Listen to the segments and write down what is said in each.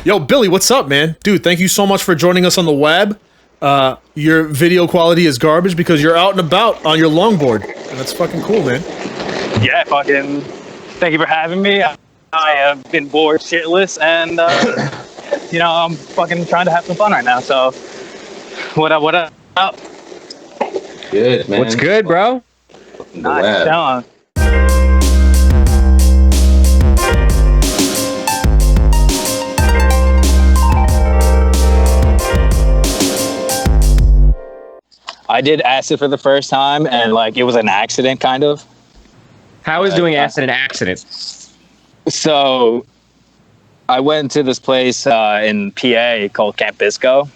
Yo, Billy, what's up, man? Dude, thank you so much for joining us on the web. Your video quality is garbage because you're out and about on your longboard. And that's fucking cool, man. Yeah, fucking thank you for having me. I have been bored shitless and you know, I'm fucking trying to have some fun right now. So what up? Good, man. What's good, bro? Nice, chilling. I did acid for the first time, and like it was an accident, kind of. How is doing acid an accident? So, I went to this place in PA called Camp Bisco,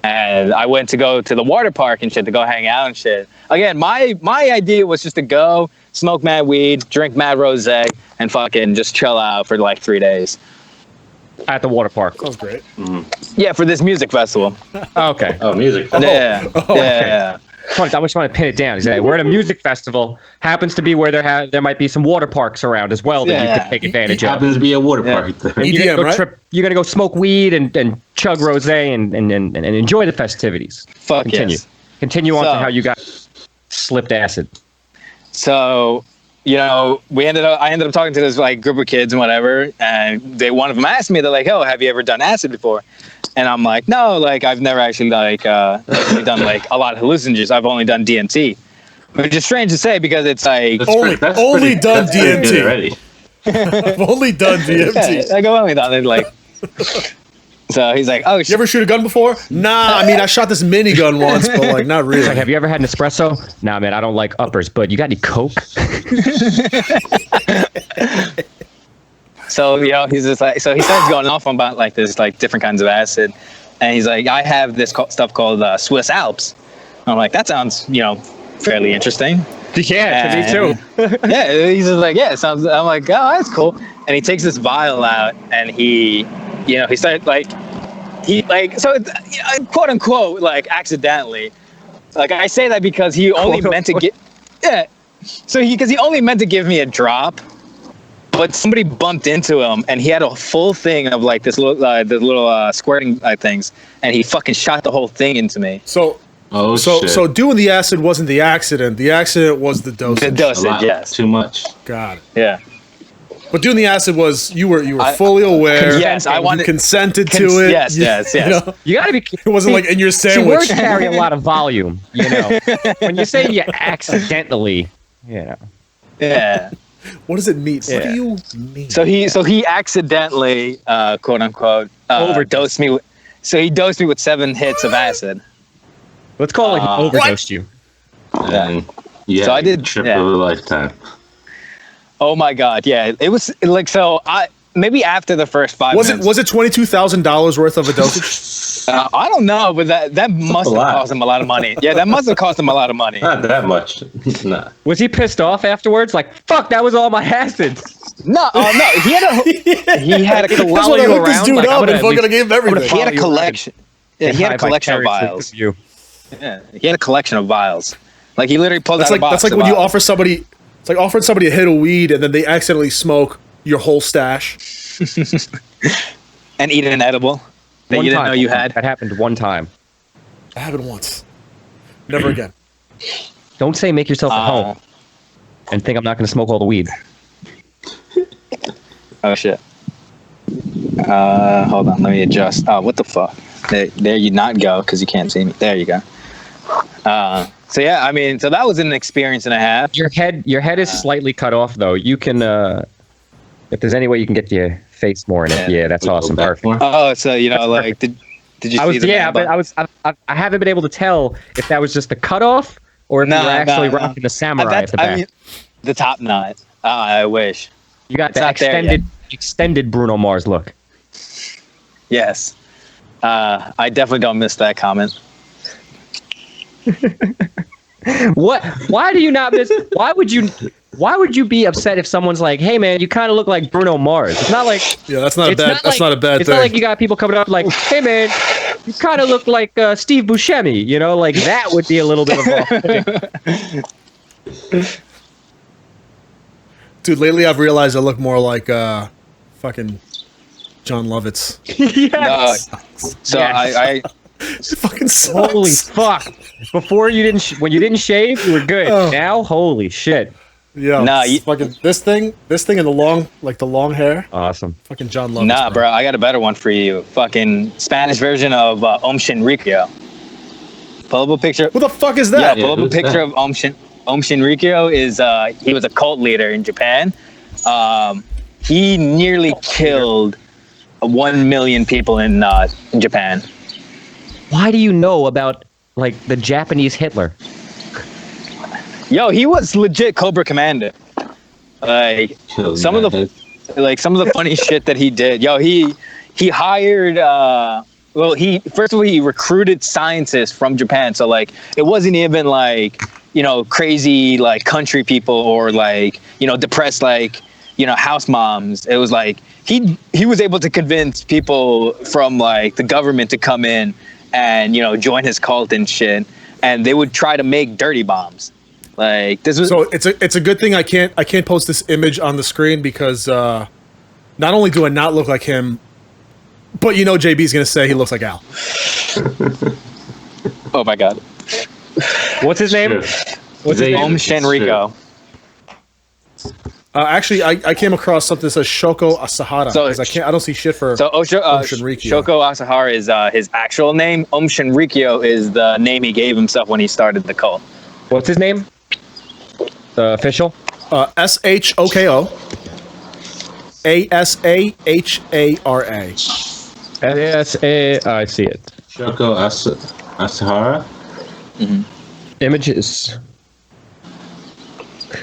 and I went to go to the water park and shit to go hang out and shit. Again, my idea was just to go smoke mad weed, drink mad rosé, and fucking just chill out for like 3 days. At the water park. That was great. Mm-hmm. Yeah, for this music festival. Okay. Oh, music. Yeah. Yeah. I just want to pin it down. He's like, we're at a music festival. Happens to be where there might be some water parks around as well that you could take advantage It of. happens to be a water park. EDM, right? You're gonna go smoke weed and chug rosé and enjoy the festivities. Fuck Continue. yes. Continue on So- to how you got slipped acid. So, you know, I ended up talking to this like group of kids and whatever, and one of them asked me, they're like, "Oh, have you ever done acid before?" And I'm like, "No, like I've never actually done like a lot of hallucinogens. I've only done DMT," which is strange to say because it's like Only done DMT. Already. I've only done DMT. like I've only done it like. So he's like, "Oh, You ever shoot a gun before? Nah, I mean, I shot this minigun once, but like, not really. Like, have you ever had an espresso? Nah, man, I don't like uppers, but you got any Coke? So, you know, he's just like, so he starts going off about like this, like different kinds of acid. And he's like, I have this stuff called Swiss Alps. I'm like, that sounds, you know, fairly interesting. Yeah, me too. Yeah, he's just like, yeah, it sounds, I'm like, oh, that's cool. And he takes this vial out and he started like, so quote unquote, like accidentally. Like I say that because he only meant to get, yeah. So because he only meant to give me a drop. But somebody bumped into him, and he had a full thing of like this little squirting things, and he fucking shot the whole thing into me. So doing the acid wasn't the accident. The accident was the dosage. The dosage, yes. Too much. Got it. Yeah. But doing the acid was you were fully aware. Yes, I wanted. You consented to it. Yes, yes. You know? You gotta be. It wasn't like in your sandwich. Words carry a lot of volume, you know. When you say you accidentally, you know. Yeah. What does it mean? Yeah. What do you mean? So he accidentally, quote unquote, overdosed me. So he dosed me with 7 hits of acid. Let's call it like he overdosed you. And yeah, So I did- trip yeah. of a lifetime. Oh my god, yeah. It was like maybe after the first 5 minutes. Was it $22,000 worth of a dosage? I don't know, but that must have cost him a lot of money. Yeah, that must have cost him a lot of money. Not that much. Nah. Was he pissed off afterwards? Like, fuck, that was all my acid. No, no, he had a That's when I Follow you hooked this around, dude like, I'm up gonna and at fucking least- gave him everything. he had a you collection. Yeah, he had a collection of Vicariously vials. through you. Yeah, he had a collection of vials. Like he literally pulled out a box. That's like of when you vials. offer somebody. It's like offering somebody a hit of weed and then they accidentally smoke your whole stash. and eat an edible that One you didn't time. know you had. That happened one time. That happened once. Never again. Don't say make yourself at home and think I'm not going to smoke all the weed. Oh shit. Hold on, let me adjust. Oh, what the fuck? There you not go because you can't see me. There you go. So yeah, I mean, so that was an experience and a half. Your head is slightly cut off though. You can, if there's any way you can get your face more in it, yeah, that's awesome. Perfect. Oh, so you know, like, did you see the man but bun? I haven't been able to tell if that was just the cutoff or if you were actually rocking the samurai at the back. I mean, the top knot. I wish. You got it's the not there yet. extended Bruno Mars look. Yes. I definitely don't miss that comment. What? Why do you not miss? Why would you be upset if someone's like, "Hey, man, you kind of look like Bruno Mars"? It's not like That's not a bad thing. It's not like you got people coming up like, "Hey, man, you kind of look like Steve Buscemi." You know, like that would be a little bit of off. Dude, lately I've realized I look more like fucking John Lovitz. Yes. So Yes. I It fucking sucks. Holy fuck! Before you didn't, when you didn't shave, you were good. Oh. Now, holy shit! Yeah. Nah, Fucking this thing and the long hair. Awesome. Fucking John Lovitz. Nah, bro, I got a better one for you. Fucking Spanish version of Om Shinrikyo. Pull up a picture. What the fuck is that? Yeah, pull up a who's picture that? of Om Shinrikyo. Is he was a cult leader in Japan. He nearly killed 1 million people in Japan. Why do you know about like the Japanese Hitler? Yo, he was legit Cobra Commander. Like Killed some of that. the funny shit that he did. Yo, he hired he first of all he recruited scientists from Japan. So like it wasn't even like, you know, crazy like country people or like, you know, depressed like, you know, house moms. It was like he was able to convince people from like the government to come in and, you know, join his cult and shit, and they would try to make dirty bombs. Like this was So it's a good thing I can't post this image on the screen because not only do I not look like him, but you know JB's gonna say he looks like Al. oh my god. What's his name? True. What's his name? Om Shinrikyo. Actually, I came across something that says Shoko Asahara So- because I don't see shit for. So Shinrikyo. Shoko Asahara is his actual name. Om Shinrikyo is the name he gave himself when he started the cult. What's his name? The official. SHOKO ASAHARA. I see it. Shoko Asahara. Images.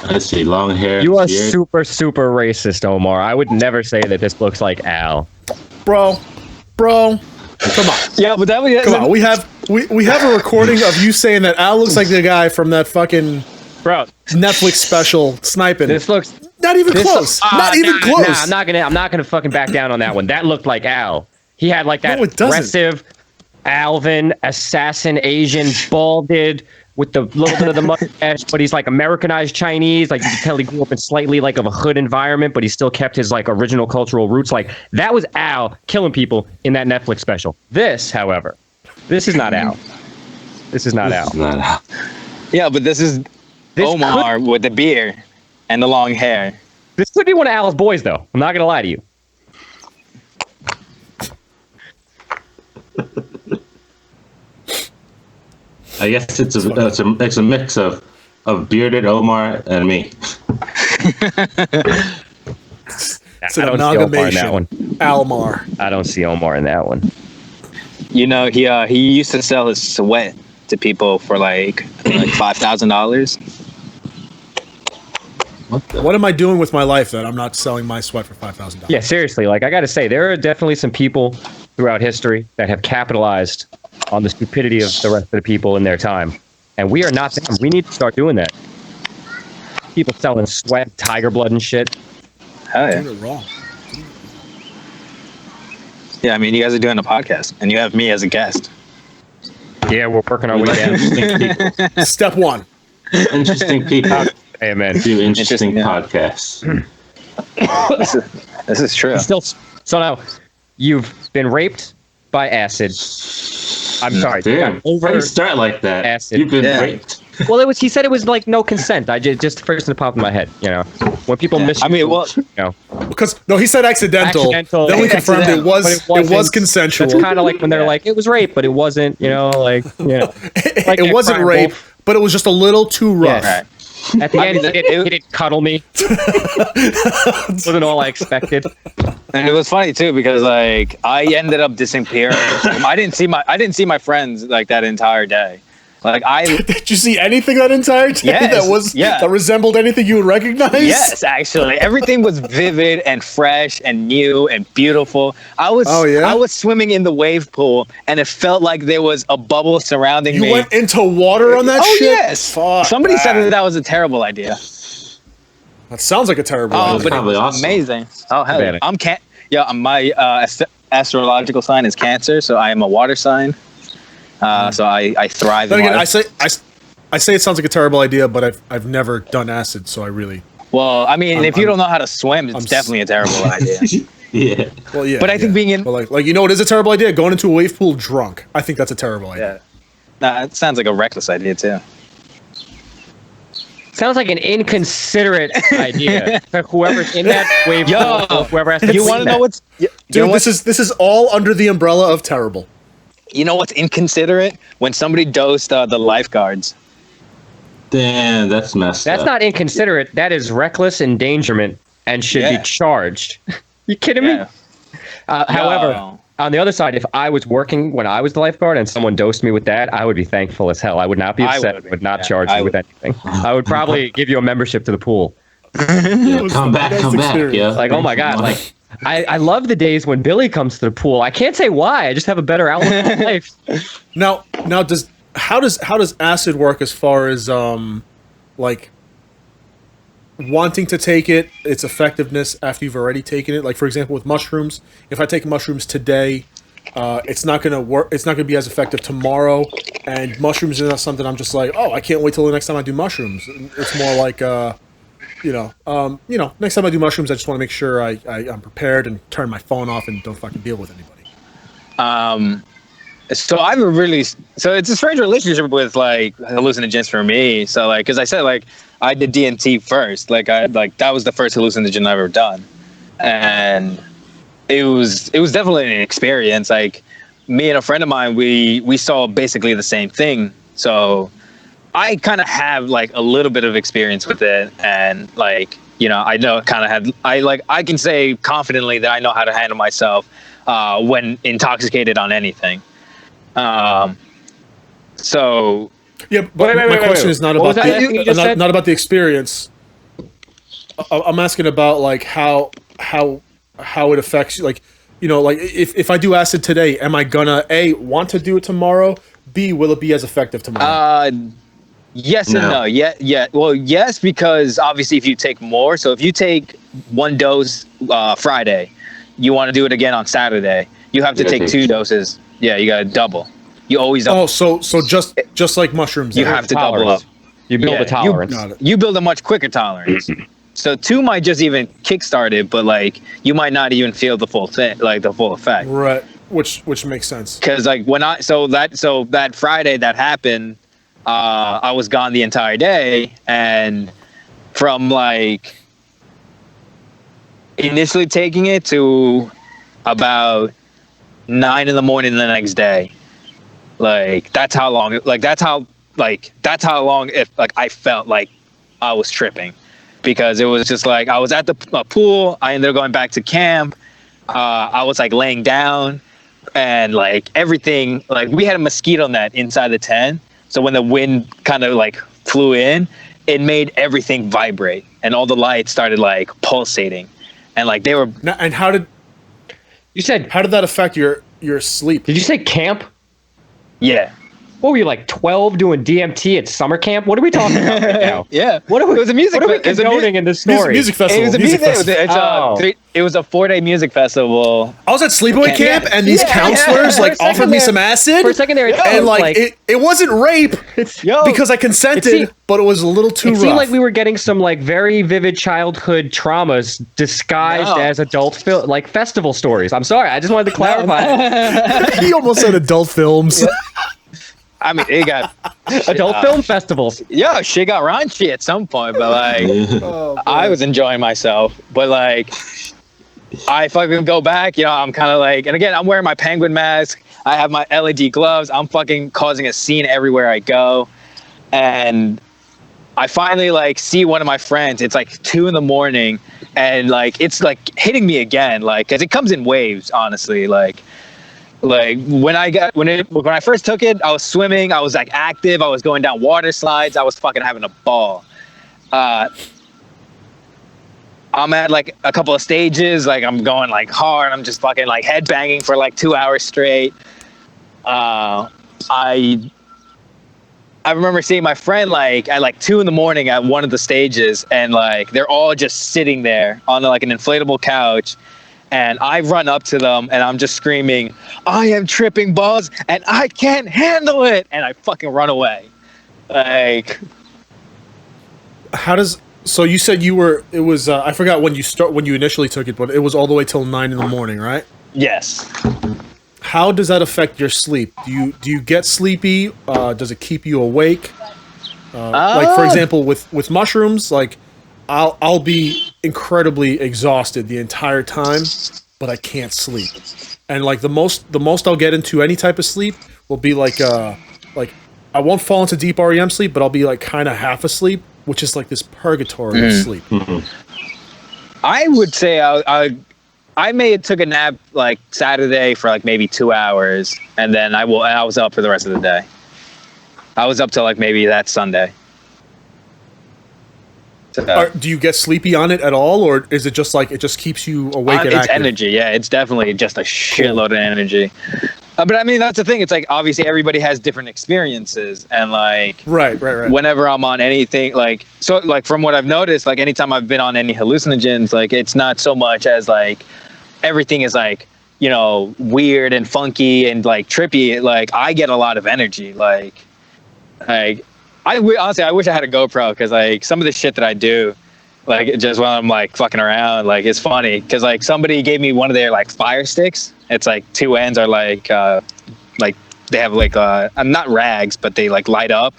I see long hair. You are beard. super racist, Omar. I would never say that this looks like Al. Bro, come on. Yeah, but that was Come on, we have a recording of you saying that Al looks like the guy from that fucking Bro, Netflix special sniping. this looks Not even close. Not even close. Nah, I'm not gonna fucking back down on that one. That looked like Al. He had like that No, it doesn't. aggressive Alvin assassin Asian balded with the little bit of the mustache, but he's like Americanized Chinese. Like you can tell he grew up in slightly like of a hood environment, but he still kept his like original cultural roots. Like that was Al killing people in that Netflix special. This, however, this is not Al. This is not Al. It's not Al. yeah, but this is Omar with the beard and the long hair. This could be one of Al's boys, though. I'm not gonna lie to you. I guess it's a mix of bearded Omar and me. It's I an don't see Omar in that amalgamation. one. Almar. I don't see Omar in that one. You know, he used to sell his sweat to people for like $5,000. What am I doing with my life that I'm not selling my sweat for $5,000? Yeah, seriously. Like I got to say, there are definitely some people throughout history that have capitalized on the stupidity of the rest of the people in their time, and we are not them. We need to start doing that. People selling sweat, tiger blood, and shit. Hell yeah. Doing it wrong. Yeah, I mean, you guys are doing a podcast, and you have me as a guest. Yeah, we're working our way down. Interesting people. Step one. Interesting people Hey, man. do interesting yeah. podcasts. This is true. Still, so now you've been raped by acid. I'm sorry. Damn. you got over. How do you start like that? acid. You've been Yeah. raped. Well, it was. He said it was like no consent. I just the first thing that popped in my head. You know, when people miss. I mean, well, you know, Because no, he said accidental. Accidental. Then we confirmed it Accidental. was but it was wasn't. consensual. That's kind of like when they're like, it was rape, but it wasn't. You know, like like it that wasn't crime rape, wolf. but it was just a little too rough. Yeah. right. At the I end, mean, he didn't cuddle me. Wasn't all I expected. And it was funny too because like I ended up disappearing. I didn't see my friends like that entire day. Like Did you see anything that entire day Yes, yeah. that resembled anything you would recognize? yes, actually, everything was vivid and fresh and new and beautiful. I was Oh, yeah? I was swimming in the wave pool and it felt like there was a bubble surrounding You me. went into water on that oh shit? yes. Fuck Somebody said that. that was a terrible idea. That sounds like a terrible Oh, idea. but it probably was awesome. amazing. Oh hell yeah. Bad. My astrological sign is Cancer, so I am a water sign. So I thrive Then in again, water. I say it sounds like a terrible idea, but I've never done acid, so I really. Well, I mean, if you I'm- don't know how to swim, it's I'm definitely a terrible idea. Yeah. Well, yeah. But I think being in But like you know, it is a terrible idea going into a wave pool drunk. I think that's a terrible idea. Nah, it sounds like a reckless idea too. Sounds like an inconsiderate idea. Whoever's in that wave pool, whoever has to You clean want to that. know what's Dude, this is all under the umbrella of terrible. you know what's inconsiderate? When somebody dosed the lifeguards. Damn, that's messed That's up. not inconsiderate. That is reckless endangerment and should be charged. You kidding me? However, on the other side, if I was working when I was the lifeguard and someone dosed me with that, I would be thankful as hell. I would not be upset. I would not charge you with anything. I would probably give you a membership to the pool. Yeah, come back, yeah. Like, oh my God, like I love the days when Billy comes to the pool. I can't say why. I just have a better outlook on life. Now how does acid work as far as like wanting to take it, its effectiveness after you've already taken it? Like, for example, with mushrooms, if I take mushrooms today, it's not gonna work. It's not gonna be as effective tomorrow. And mushrooms is not something I'm just like, oh, I can't wait till the next time I do mushrooms. It's more like, next time I do mushrooms, I just want to make sure I'm prepared and turn my phone off and don't fucking deal with anybody. So it's a strange relationship with like hallucinogens for me. So like, cause I said like I did DMT first, like that was the first hallucinogen I've ever done. And it was definitely an experience. Like me and a friend of mine, we saw basically the same thing. So I kind of have like a little bit of experience with it. And like, I know I can say confidently that I know how to handle myself when intoxicated on anything. So yeah, but my question is not about not about the experience. I'm asking about like how it affects you. Like, like if I do acid today, am I gonna A, want to do it tomorrow? B, will it be as effective tomorrow? Yes and no. Yeah. Well, yes, because obviously if you take more, so if you take one dose Friday, you want to do it again on Saturday, you have to take 2 doses. Yeah, you got to double. You always double. Oh, so just like mushrooms, you have to double up. You build a tolerance. You build a much quicker tolerance. So 2 might just even kickstart it, but like you might not even feel the full thing, like the full effect. Right. Which makes sense. Because like that Friday that happened, I was gone the entire day, and from like initially taking it to about 9 in the morning the next day, like that's how long I felt like I was tripping, because it was just like I was at the pool. I ended up going back to camp. I was like laying down, and like everything, like we had a mosquito net inside the tent, so when the wind kind of like flew in, it made everything vibrate, and all the lights started like pulsating, and like they were. And how did that affect your sleep? Did you say camp? Yeah. What were you, like 12 doing DMT at summer camp? What are we talking about right now? Yeah. What are we, it was a music. What are we condoning in this story? Music festival. It was a music festival. It was a 4-day music festival. I was at sleepaway camp, and these counselors like offered me some acid. For a second there, and like it wasn't rape because I consented, but it was a little too rough. It seemed like we were getting some like very vivid childhood traumas disguised as adult festival stories. I'm sorry, I just wanted to clarify. He almost said adult films. I mean, it got adult film festivals. Yeah, shit got raunchy at some point, but like, I was enjoying myself. But like, I fucking go back, I'm kind of like, and again, I'm wearing my penguin mask. I have my LED gloves. I'm fucking causing a scene everywhere I go. And I finally like see one of my friends. It's like 2 a.m, and like it's like hitting me again, like, cause it comes in waves, honestly, like when I first took it, I was swimming, I was like active, I was going down water slides, I was fucking having a ball. I'm at like a couple of stages, like I'm going like hard, I'm just fucking like headbanging for like 2 hours straight. I remember seeing my friend like at like 2 a.m. at one of the stages, and like they're all just sitting there on like an inflatable couch. And I run up to them and I'm just screaming, "I am tripping balls and I can't handle it!" And I fucking run away. Like, So you said you were. It was. I forgot when you initially took it, but it was all the way till 9 in the morning, right? Yes. How does that affect your sleep? Do you get sleepy? Does it keep you awake? Like for example, with mushrooms, like I'll be incredibly exhausted the entire time, but I can't sleep. And like the most I'll get into any type of sleep will be like I won't fall into deep REM sleep, but I'll be like kind of half asleep, which is like this purgatory of sleep. I would say I may have took a nap like Saturday for like maybe 2 hours, and then I was up for the rest of the day. I was up till like maybe that Sunday. So, Do you get sleepy on it at all, or is it just like it just keeps you awake and it's active? energy, yeah. It's definitely just a shitload of energy. But I mean, that's the thing. It's like obviously everybody has different experiences, and like Right. whenever I'm on anything, like from what I've noticed, like anytime I've been on any hallucinogens, like it's not so much as like everything is like, you know, weird and funky and like trippy. Like I get a lot of energy. Like honestly, I wish I had a GoPro, because like some of the shit that I do, like just when I'm like fucking around, like it's funny because like somebody gave me one of their like fire sticks. It's like two ends are like they have like not rags, but they like light up.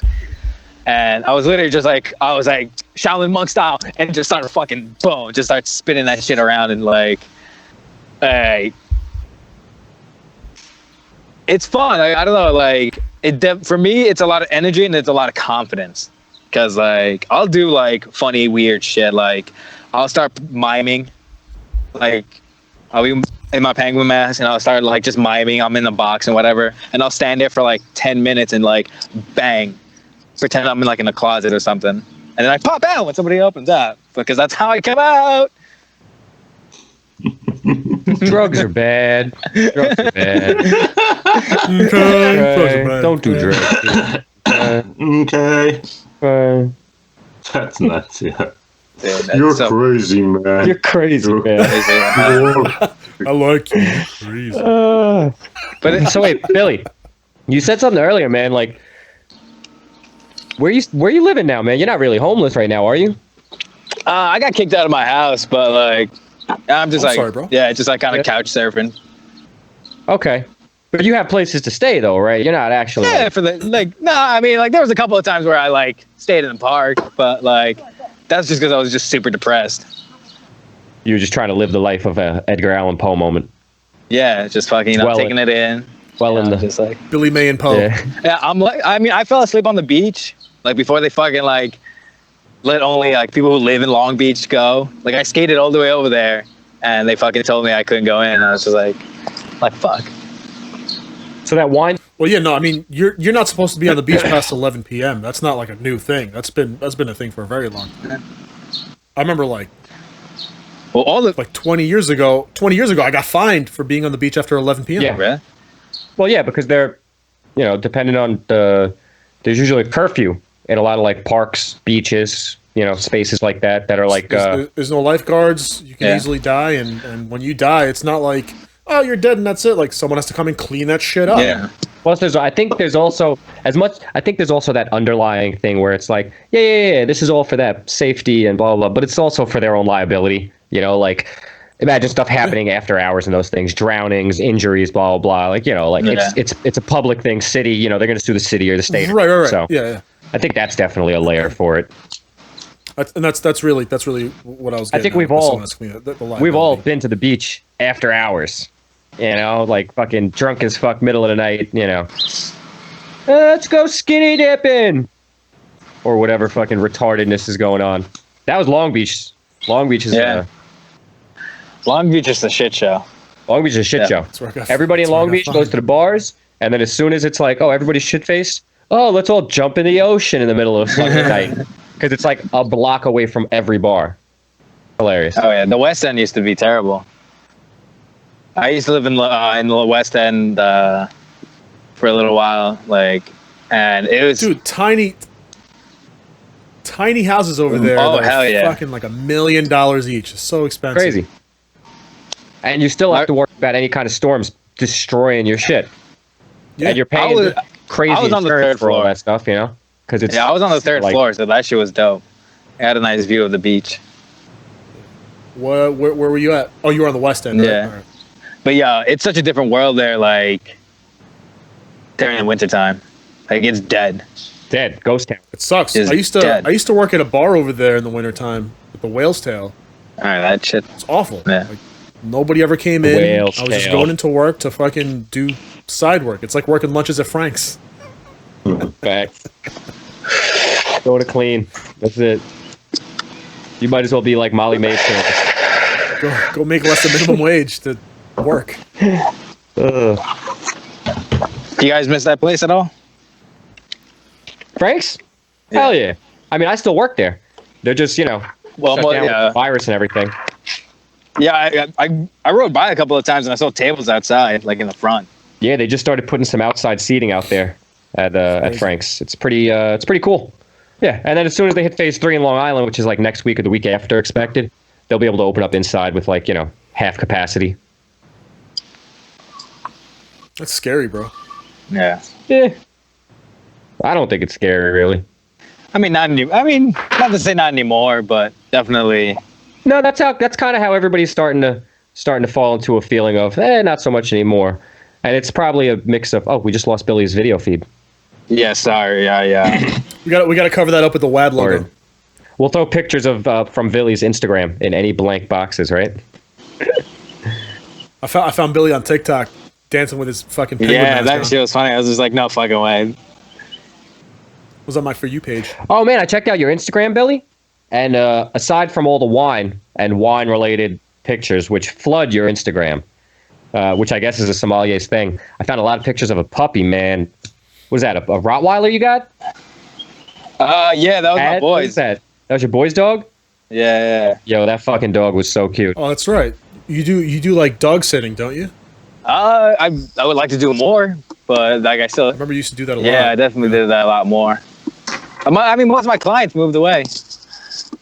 And I was literally just like, I was like Shaolin monk style, and just started fucking boom, just start spinning that shit around, and like, hey, it's fun. I don't know, like for me, it's a lot of energy and it's a lot of confidence, because like I'll do like funny, weird shit. Like I'll start miming, like I'll be in my penguin mask and I'll start like just miming. I'm in the box and whatever, and I'll stand there for like 10 minutes and like bang, pretend I'm in like in a closet or something, and then I pop out when somebody opens up, because that's how I come out. Drugs are bad. Drugs are bad. Okay. Don't do drugs. Okay. That's nuts, yeah. You're crazy, man. You're crazy, man. I like you. Crazy. But so wait, Billy, you said something earlier, man. Like, where you living now, man? You're not really homeless right now, are you? I got kicked out of my house, but like I'm just sorry, bro. yeah, just like kind of couch surfing. Okay, but you have places to stay though, right? You're not actually. Yeah, for the like no, I mean like there was a couple of times where I like stayed in the park, but like that's just because I was just super depressed. You were just trying to live the life of a Edgar Allan Poe moment. Yeah, just fucking taking it in. Well, in the just like Billy May and Poe. yeah, I'm like, I mean, I fell asleep on the beach like before they fucking like let only like people who live in Long Beach go. Like I skated all the way over there, and they fucking told me I couldn't go in. And I was just like fuck. So that wine. Well, yeah, no, I mean you're not supposed to be on the beach past 11 p.m. That's not like a new thing. That's been a thing for a very long time. I remember like. Well, all the like 20 years ago, I got fined for being on the beach after 11 p.m. Yeah. Really? Well, yeah, because they're, you know, depending on there's usually a curfew in a lot of like parks, beaches, you know, spaces like that are like. There's no lifeguards. You can easily die, and when you die, it's not like, oh, you're dead and that's it. Like someone has to come and clean that shit up. Yeah. Plus, I think there's also that underlying thing where it's like, yeah, this is all for that safety and blah, blah, blah, but it's also for their own liability. You know, like imagine stuff happening after hours and those things, drownings, injuries, blah, blah, blah. Like, you know, like it's a public thing. City, you know, they're going to sue the city or the state. Right. So Yeah. I think that's definitely a layer for it. That's really what I was getting I think we've all been to the beach after hours. You know, like fucking drunk as fuck, middle of the night, you know. Let's go skinny dipping. Or whatever fucking retardedness is going on. That was Long Beach. Long Beach is Long Beach is a shit show. Long Beach is a shit show. Everybody in Long Beach goes to the bars, and then as soon as it's like, oh, everybody's shit-faced, oh, let's all jump in the ocean in the middle of fucking night. Because it's like a block away from every bar. Hilarious. Oh, yeah. The West End used to be terrible. I used to live in the West End for a little while, like, and it was... Dude, tiny houses over there. Oh, that hell yeah. Fucking like $1 million each. It's so expensive. Crazy. And you still have to worry about any kind of storms destroying your shit. Yeah. And you're paying crazy I was on the insurance third for all floor. that stuff, you know? Because it's I was on the third floor, so that shit was dope. I had a nice view of the beach. Where were you at? Oh, you were on the west end, right? Yeah. All right. But yeah, it's such a different world there. Like during the wintertime, like it's dead. Dead. Ghost town. It sucks. Is I used to work at a bar over there in the wintertime with the whale's tail. All right, that shit. It's awful. Yeah. Like, nobody ever came in. Whale's I was just tail. going into work to fucking do side work. It's like working lunches at Frank's. Facts. Go to clean. That's it. You might as well be like Molly Mae's service. Go make less than minimum wage to work. Do you guys miss that place at all? Frank's? Yeah. Hell yeah. I mean, I still work there. They're just, shut down with the virus and everything. Yeah, I rode by a couple of times and I saw tables outside, like in the front. Yeah, they just started putting some outside seating out there at Frank's. It's pretty cool. Yeah, and then as soon as they hit phase 3 in Long Island, which is like next week or the week after expected, they'll be able to open up inside with like, half capacity. That's scary, bro. Yeah. Yeah. I don't think it's scary, really. I mean, not to say not anymore, but definitely. No, that's kind of how everybody's starting to fall into a feeling of, not so much anymore. And it's probably a mix of, we just lost Billy's video feed. Yeah, sorry. Yeah. We got to cover that up with the WAB logo. We'll throw pictures of from Billy's Instagram in any blank boxes, right? I found Billy on TikTok dancing with his fucking penguin Yeah, mask that on. shit was funny. I was just like, no fucking way. Was on my For You page. Oh man, I checked out your Instagram, Billy, and aside from all the wine and wine-related pictures, which flood your Instagram, which I guess is a sommelier's thing, I found a lot of pictures of a puppy. Man, what is that? A Rottweiler you got? Yeah, that was my What boy's. is that? That was your boy's dog? Yeah. Yo, that fucking dog was so cute. Oh, that's right. You do like dog sitting, don't you? I would like to do more, but like I still. I remember you used to do that a lot. Yeah, I definitely did that a lot more. I mean, most of my clients moved away, so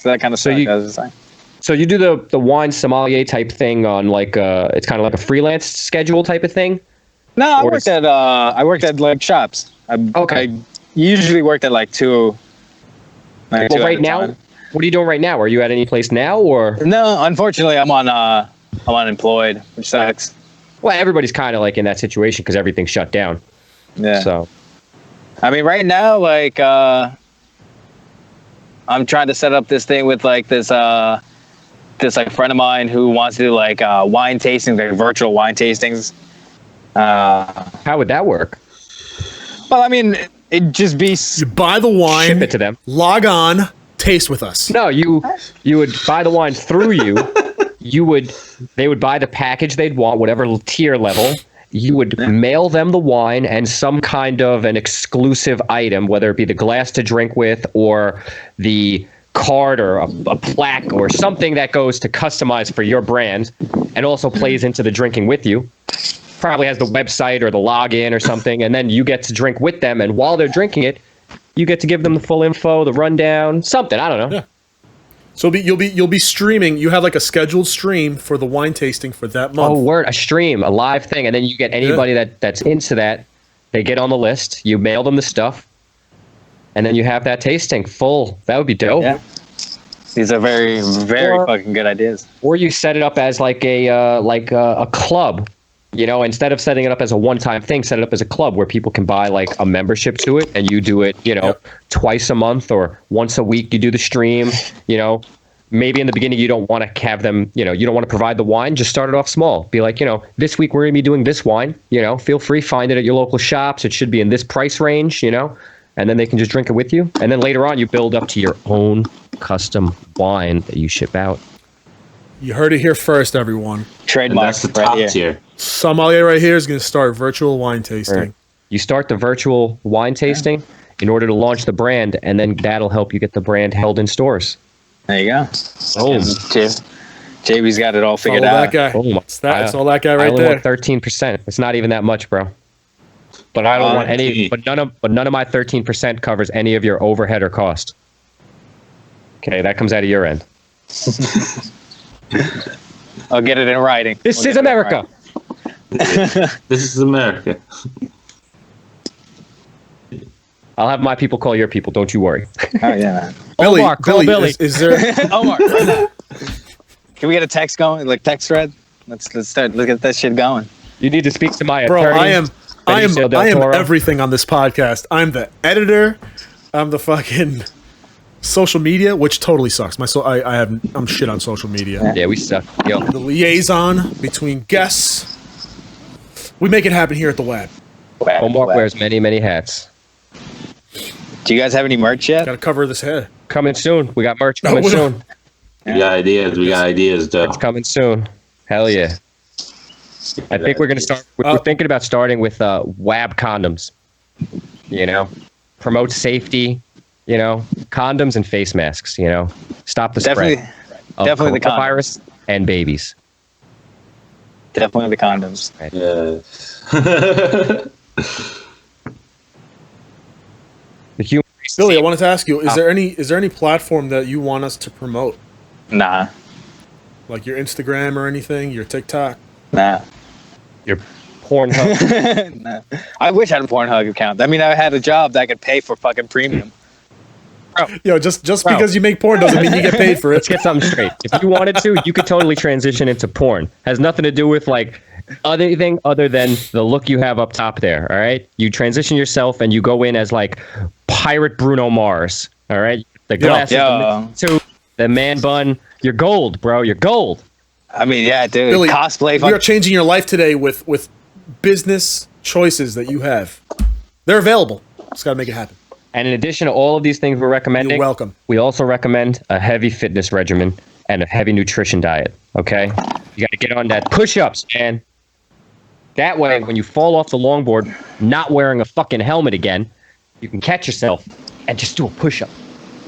that kind of So sucked. you- I was just saying. So you do the wine sommelier type thing on like it's kind of like a freelance schedule type of thing? No, I Or worked at like shops. Okay. I usually worked at like two. Like two Well, at right a now, time. what are you doing right now? Are you at any place now, or? No, unfortunately, I'm unemployed, which sucks. Well, everybody's kind of like in that situation because everything's shut down. Yeah. So I mean, right now, like, I'm trying to set up this thing with like this like friend of mine who wants to do like wine tastings, like virtual wine tastings. how would that work? Well, I mean, it'd just be You buy the wine, Ship it to them. log on, taste with us. No, you would buy the wine through you. They would buy the package they'd want, whatever tier level. You would mail them the wine and some kind of an exclusive item, whether it be the glass to drink with or the card or a plaque or something that goes to customize for your brand and also plays into the drinking with you. Probably has the website or the login or something, and then you get to drink with them, and while they're drinking it, you get to give them the full info, the rundown, something, I don't know. Yeah. So you'll be streaming. You have like a scheduled stream for the wine tasting for that month. Oh, word, a stream, a live thing, and then you get anybody that's into that, they get on the list, you mail them the stuff, and then you have that tasting full. That would be dope. yeah. These are very, very Or- fucking good ideas. Or you set it up as like a club. Instead of setting it up as a one-time thing, set it up as a club where people can buy like a membership to it, and you do it, twice a month or once a week. You do the stream. Maybe in the beginning you don't want to have them. You don't want to provide the wine. Just start it off small. Be like, this week we're gonna be doing this wine. Feel free, find it at your local shops. It should be in this price range. And then they can just drink it with you. And then later on, you build up to your own custom wine that you ship out. You heard it here first, everyone. And Trademark. that's the right top here. tier. Sommelier right here is going to start virtual wine tasting. Right. You start the virtual wine tasting in order to launch the brand, and then that'll help you get the brand held in stores. There you go. Boom. JB's got it all figured Follow out. that guy. Boom. It's all that guy I right only there. want 13%. It's not even that much, bro. But I don't want any. gee. But none of my 13% covers any of your overhead or cost. Okay, that comes out of your end. I'll get it in writing. This We'll is get it in America. writing. This is America. I'll have my people call your people. Don't you worry. Oh yeah, man. Billy, Omar, call Billy. Is there? Omar, can we get a text going? Like text thread? Let's start. Look at that shit going. You need to speak to my Bro, attorney. I am Benicio del Toro. everything on this podcast. I'm the editor. I'm the fucking social media, which totally sucks. I'm shit on social media. Yeah, we suck. Yo, The liaison between guests. We make it happen here at the WAB. Omar wears many, many hats. Do you guys have any merch yet? Got to cover this head. Coming soon. We got merch coming we don't- soon. We got ideas. We got ideas, though. It's coming soon. Hell yeah. I think we're gonna start. We're thinking about starting with WAB condoms. You know, promote safety. You know, condoms and face masks. You know, stop the Definitely, spread of definitely the coronavirus and babies. definitely the condoms. Yeah. The human race. Billy, I wanted to ask you: is there any platform that you want us to promote, Nah, like your Instagram or anything, your TikTok? nah. Your Pornhub. Nah. I wish I had a Pornhub account. I mean, I had a job that I could pay for fucking premium. Yo, just because you make porn doesn't mean you get paid for Let's it. get something straight. If you wanted to, you could totally transition into porn. Has nothing to do with like anything other than the look you have up top there. All right, you transition yourself and you go in as like Pirate Bruno Mars. All right, the glasses, Yo. the man bun. You're gold, bro. You're gold. I mean, yeah, dude. Billy, Cosplay. we are changing your life today with business choices that you have. They're available. Just got to make it happen. And in addition to all of these things we're recommending, You're welcome. we also recommend a heavy fitness regimen and a heavy nutrition diet. Okay, you got to get on that push-ups, man. That way, when you fall off the longboard, not wearing a fucking helmet again, you can catch yourself and just do a push-up.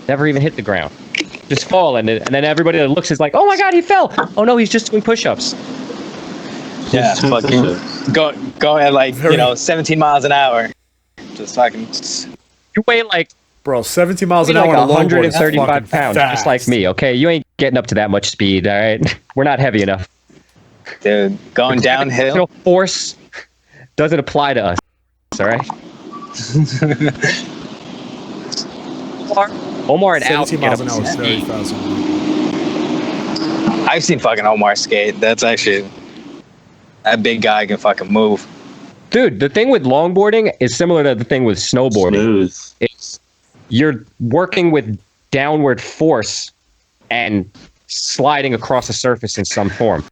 Never even hit the ground. Just fall, and then everybody that looks is like, "Oh my god, he fell!" Oh no, he's just doing push-ups. Yeah, fucking go at like 17 miles an hour. Just fucking. You weigh like Bro, 17 miles an like hour on a longboard is 135 fucking pounds, fast. just like me. Okay, you ain't getting up to that much speed. All right, we're not heavy enough. Dude, going downhill. Force doesn't apply to us. All right. Omar and Al 17 get miles up an hour is to very 8. fast. I've seen fucking Omar skate. That's actually that big guy can fucking move. Dude, the thing with longboarding is similar to the thing with snowboarding. Smooth. It's you're working with downward force and sliding across a surface in some form.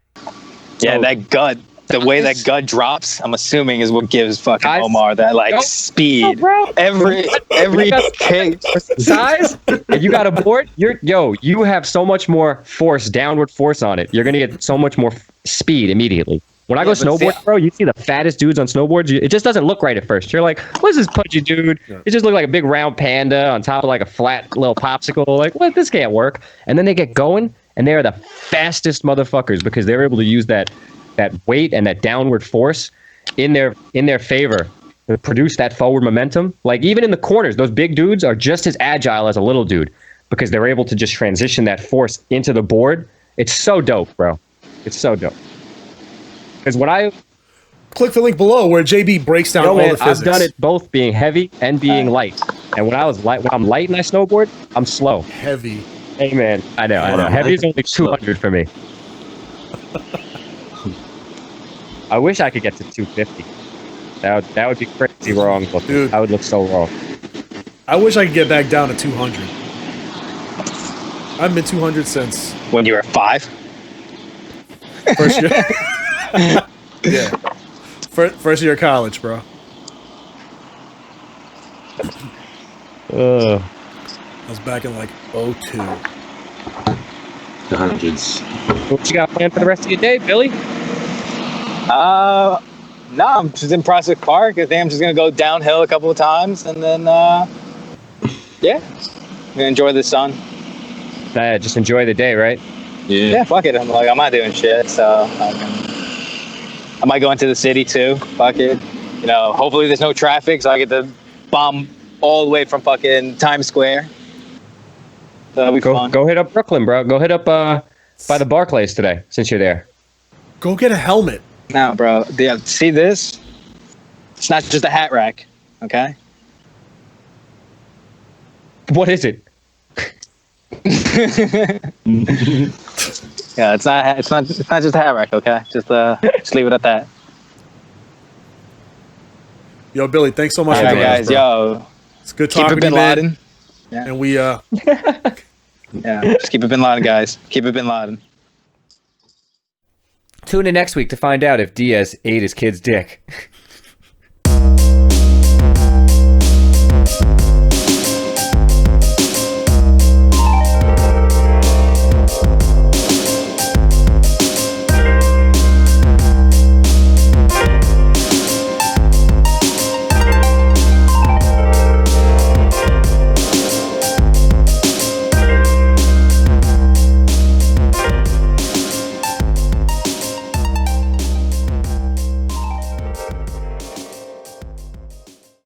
Yeah, So- that gut. The way that gut drops, I'm assuming, is what gives fucking Guys- Omar that like Yo, speed. bro. Every kick. Size, and you got a board. You have so much more force, downward force on it. You're gonna get so much more speed immediately. When I go Yeah, but snowboard, see- bro, you see the fattest dudes on snowboards. It just doesn't look right at first. You're like, what's this pudgy dude? It just looked like a big round panda on top of like a flat little popsicle. Like, what? This can't work. And then they get going, and they are the fastest motherfuckers because they're able to use that weight and that downward force in their favor to produce that forward momentum. Like even in the corners, those big dudes are just as agile as a little dude because they're able to just transition that force into the board. It's so dope, bro. It's so dope. Because when I Click the link below where JB breaks down all man, the physics. I've done it both being heavy and being light. And when I'm light and I snowboard, I'm slow. Heavy. Hey man, I know. Heavy is only 200 for me. I wish I could get to 250. That would be crazy wrong. Dude. I would look so wrong. I wish I could get back down to 200. I've been 200 since When you were 5. first year. Yeah. First year of college, bro. I was back in like 02. The hundreds. What you got planned for the rest of your day, Billy? No, I'm just in Prospect Park. I think I'm just gonna go downhill a couple of times and then yeah, I'm gonna enjoy the sun. Just enjoy the day, right? Yeah, fuck it. I'm not doing shit, so I might go into the city too. Fuck it. You know, hopefully there's no traffic, so I get to bomb all the way from fucking Times Square. That'll be fun. Go hit up Brooklyn, bro. Go hit up by the Barclays today, since you're there. Go get a helmet. Now, bro, see this? It's not just a hat rack, okay? What is it? Yeah, it's not just a hat rack, okay? Just leave it at that. Yo, Billy, thanks so much All for right, joining us, guys, bro. yo, It's good keep talking it to you, Bin man. Laden. And we Yeah, just keep it Bin Laden, guys. Keep it Bin Laden. Tune in next week to find out if Diaz ate his kid's dick.